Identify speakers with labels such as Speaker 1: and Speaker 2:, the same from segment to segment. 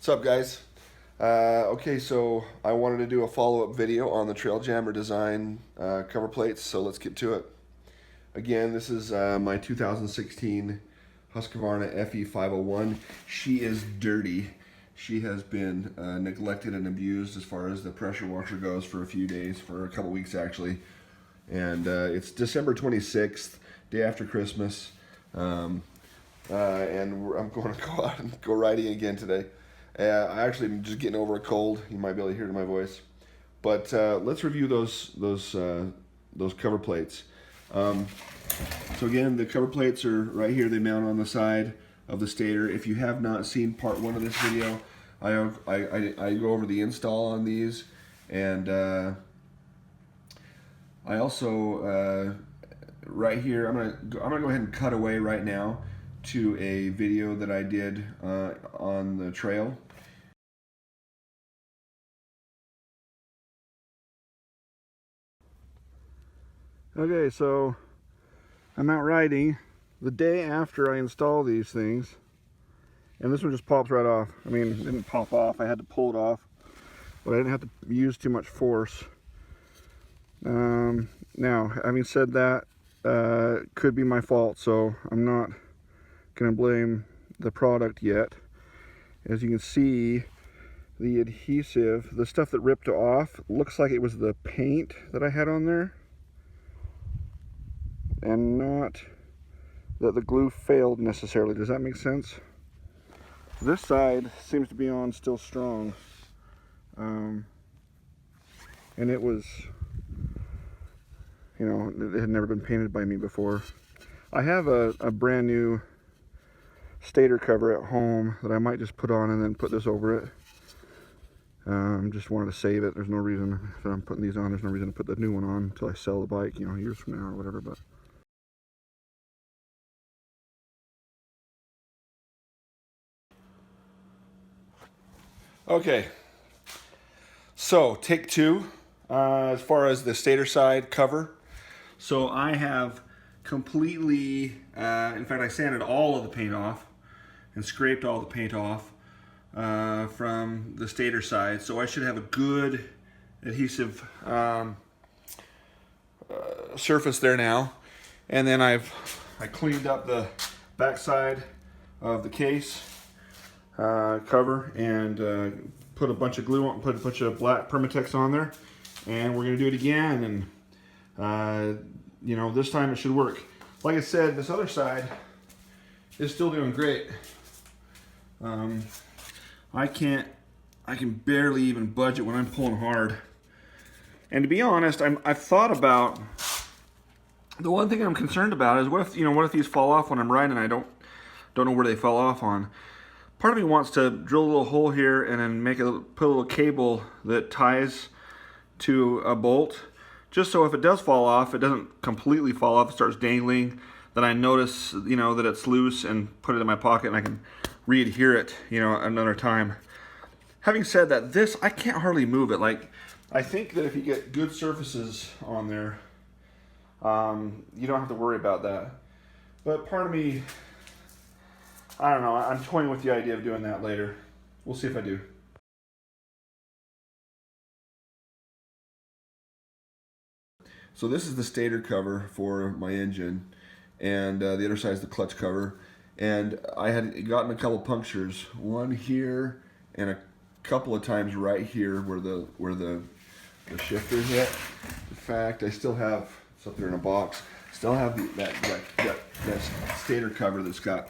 Speaker 1: What's up, guys? Okay, so I wanted to do a follow-up video on the TrailJammer design cover plates, so let's get to it. Again, this is my 2016 Husqvarna FE501. She is dirty. She has been neglected and abused as far as the pressure washer goes for a few days, for a couple weeks actually. And it's December 26th, day after Christmas. And I'm going to go out and go riding again today. I actually am just getting over a cold. You might be able to hear it in my voice. But let's review those cover plates. So again, the cover plates are right here. They mount on the side of the stator. If you have not seen part one of this video, I go over the install on these, and I also right here I'm gonna go ahead and cut away right now to a video that I did on the trail. Okay, so I'm out riding the day after I install these things, and this one just pops right off. I mean, it didn't pop off, I had to pull it off, but I didn't have to use too much force. Now, having said that, could be my fault, so I'm not gonna blame the product yet. As you can see, the adhesive, the stuff that ripped off, looks like it was the paint that I had on there, and not that the glue failed necessarily. Does that make sense? This side seems to be on still strong, and it was, you know, it had never been painted by me before. I have a brand new stator cover at home that I might just put on and then put this over it. Just wanted to save it. There's no reason, if I'm putting these on, there's no reason to put the new one on until I sell the bike, you know, years from now or whatever. But okay, so take two as far as the stator side cover. So I have completely, in fact I sanded all of the paint off and scraped all the paint off from the stator side. So I should have a good adhesive surface there now. And then I cleaned up the back side of the case cover and put a bunch of glue on, put a bunch of black Permatex on there, and we're gonna do it again. And you know, this time it should work. Like I said, this other side is still doing great. I can barely even budge it when I'm pulling hard. And to be honest, I've thought about, the one thing I'm concerned about is what if these fall off when I'm riding and I don't know where they fell off on. Part of me wants to drill a little hole here and then put a little cable that ties to a bolt, just so if it does fall off, it doesn't completely fall off, it starts dangling, then I notice, you know, that it's loose and put it in my pocket and I can re-adhere it, you know, another time. Having said that, this, I can't hardly move it. Like, I think that if you get good surfaces on there, you don't have to worry about that. But part of me, I don't know, I'm toying with the idea of doing that later. We'll see if I do. So this is the stator cover for my engine, and the other side is the clutch cover. And I had gotten a couple punctures, one here and a couple of times right here where the shifter hit. In fact, I still have, it's up there in a box, still have that stator cover that's got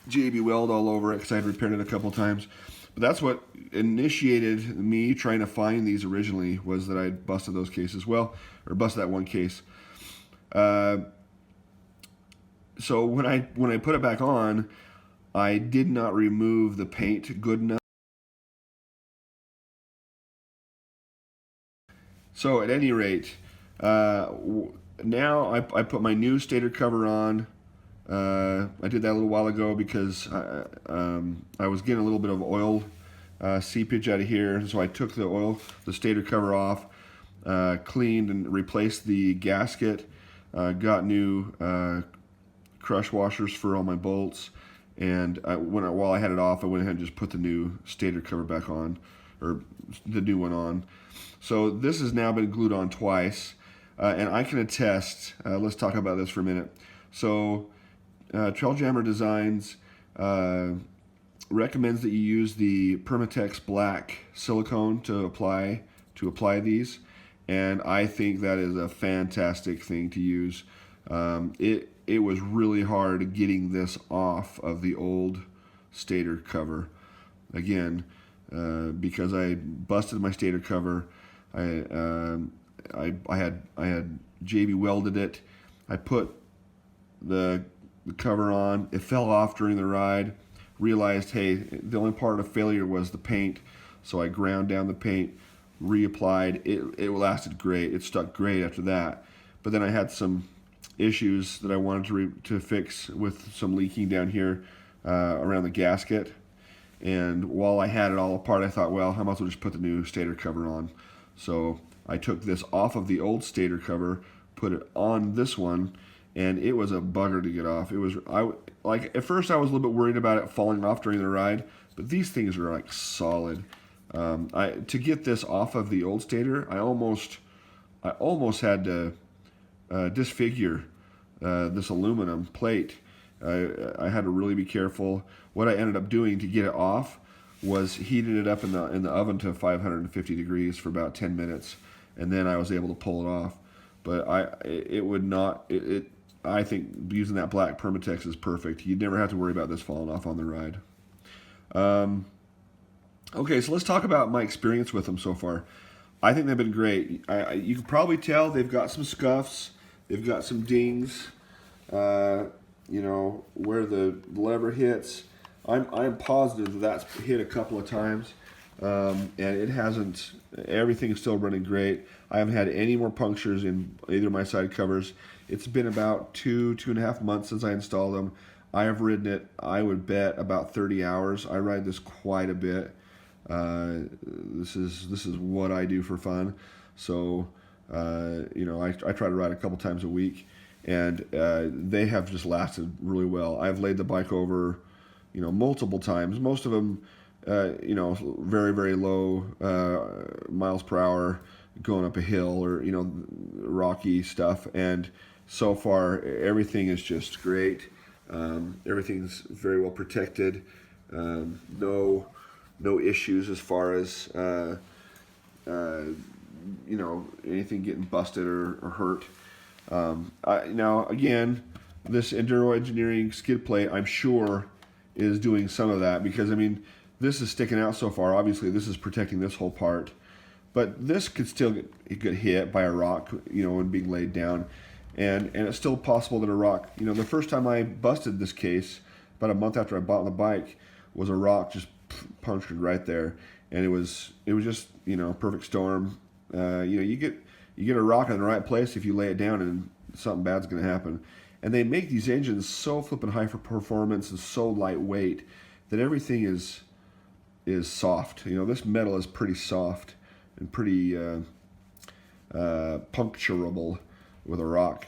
Speaker 1: JB weld all over it because I had repaired it a couple of times. But that's what initiated me trying to find these originally, was that I busted those cases, well, or busted that one case. So when I put it back on, I did not remove the paint good enough. So at any rate, now I put my new stator cover on. I did that a little while ago because I was getting a little bit of oil seepage out of here, so I took the stator cover off, cleaned and replaced the gasket, got new crush washers for all my bolts, And while I had it off, I went ahead and just put the new stator cover back on, or the new one on. So this has now been glued on twice, and I can attest. Let's talk about this for a minute. So TrailJammer Designs recommends that you use the Permatex black silicone to apply these, and I think that is a fantastic thing to use. It was really hard getting this off of the old stator cover. Again, because I busted my stator cover, I had JB welded it. I put the cover on. It fell off during the ride. Realized, hey, the only part of failure was the paint, so I ground down the paint, reapplied. It lasted great. It stuck great after that. But then I had some issues that I wanted to fix with some leaking down here around the gasket. And while I had it all apart, I thought, well, I might as well just put the new stator cover on. So I took this off of the old stator cover, put it on this one, and it was a bugger to get off. It was, like, at first I was a little bit worried about it falling off during the ride, but these things are like solid. To get this off of the old stator, I almost had to disfigure this aluminum plate. I had to really be careful. What I ended up doing to get it off was heated it up in the oven to 550 degrees for about 10 minutes, and then I was able to pull it off. But I think using that black Permatex is perfect. You'd never have to worry about this falling off on the ride. Okay, so let's talk about my experience with them so far. I think they've been great. You can probably tell they've got some scuffs. They've got some dings, you know, where the lever hits. I'm positive that's hit a couple of times, and it hasn't. Everything is still running great. I haven't had any more punctures in either of my side covers. It's been about 2.5 months since I installed them. I have ridden it, I would bet, about 30 hours. I ride this quite a bit. This is what I do for fun. So, you know, I try to ride a couple times a week, and they have just lasted really well. I've laid the bike over, you know, multiple times. Most of them, you know, very, very low miles per hour going up a hill, or, you know, rocky stuff. And so far, everything is just great. Everything's very well protected. No issues as far as you know, anything getting busted or hurt. Now again, this Enduro Engineering skid plate, I'm sure, is doing some of that, because I mean, this is sticking out so far. Obviously, this is protecting this whole part, but this could still get hit by a rock, you know, when being laid down, and it's still possible that a rock, you know, the first time I busted this case, about a month after I bought the bike, was a rock just punctured right there, and it was just, you know, perfect storm. You know, you get a rock in the right place, if you lay it down, and something bad's going to happen. And they make these engines so flippin' high for performance and so lightweight that everything is soft. You know, this metal is pretty soft and pretty puncturable with a rock.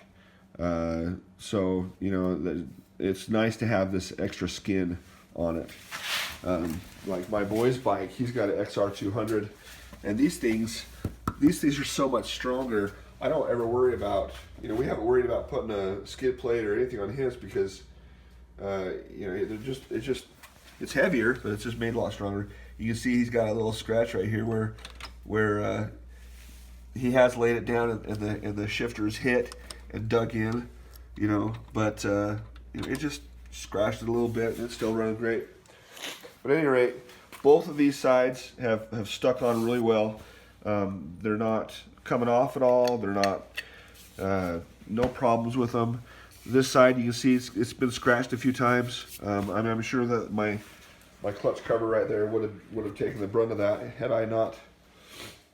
Speaker 1: So, you know, it's nice to have this extra skin on it. Like my boy's bike, he's got an XR200, and these things are so much stronger. I don't ever worry about, you know, we haven't worried about putting a skid plate or anything on his, because you know, it's heavier, but it's just made a lot stronger. You can see he's got a little scratch right here where he has laid it down, and the shifters hit and dug in, you know, but you know, it just scratched it a little bit, and it's still running great. But at any rate, both of these sides have stuck on really well. They're not coming off at all. They're not, no problems with them. This side, you can see it's been scratched a few times. I'm sure that my clutch cover right there would have taken the brunt of that had I not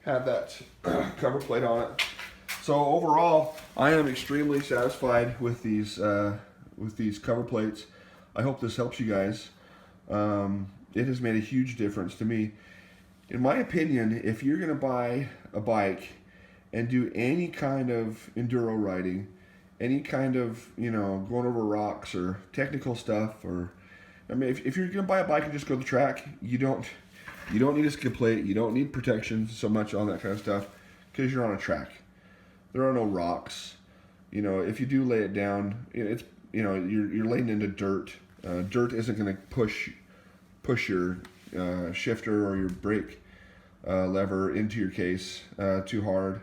Speaker 1: had that cover plate on it. So overall, I am extremely satisfied with these cover plates. I hope this helps you guys. It has made a huge difference to me. In my opinion, if you're going to buy a bike and do any kind of enduro riding, any kind of, you know, going over rocks or technical stuff, or, I mean, if you're gonna buy a bike and just go to the track, you don't need a skid plate, you don't need protection so much on that kind of stuff, because you're on a track. There are no rocks. You know, if you do lay it down, it's, you know, you're laying into dirt. Dirt isn't going to push your shifter or your brake lever into your case too hard.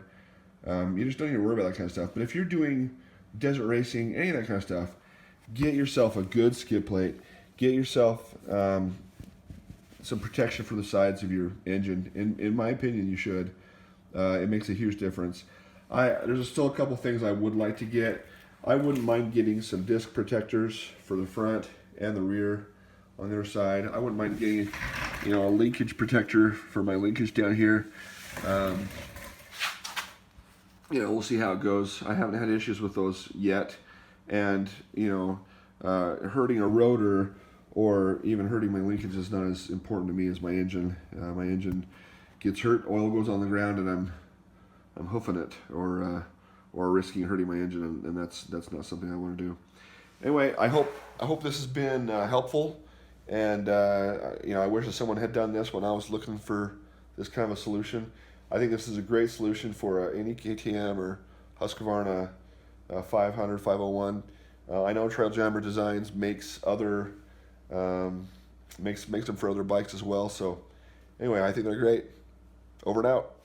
Speaker 1: You just don't need to worry about that kind of stuff. But if you're doing desert racing, any of that kind of stuff, get yourself a good skid plate. Get yourself some protection for the sides of your engine. In my opinion, you should. It makes a huge difference. There's still a couple things I would like to get. I wouldn't mind getting some disc protectors for the front and the rear on their side. I wouldn't mind getting, you know, a linkage protector for my linkage down here. You know, we'll see how it goes. I haven't had issues with those yet, and you know, hurting a rotor or even hurting my linkage is not as important to me as my engine. My engine gets hurt, oil goes on the ground, and I'm hoofing it or risking hurting my engine, and that's not something I want to do. Anyway, I hope this has been helpful, and you know, I wish that someone had done this when I was looking for this kind of a solution. I think this is a great solution for any KTM or Husqvarna 500, 501. I know TrailJammer Designs makes other makes them for other bikes as well. So anyway, I think they're great. Over and out.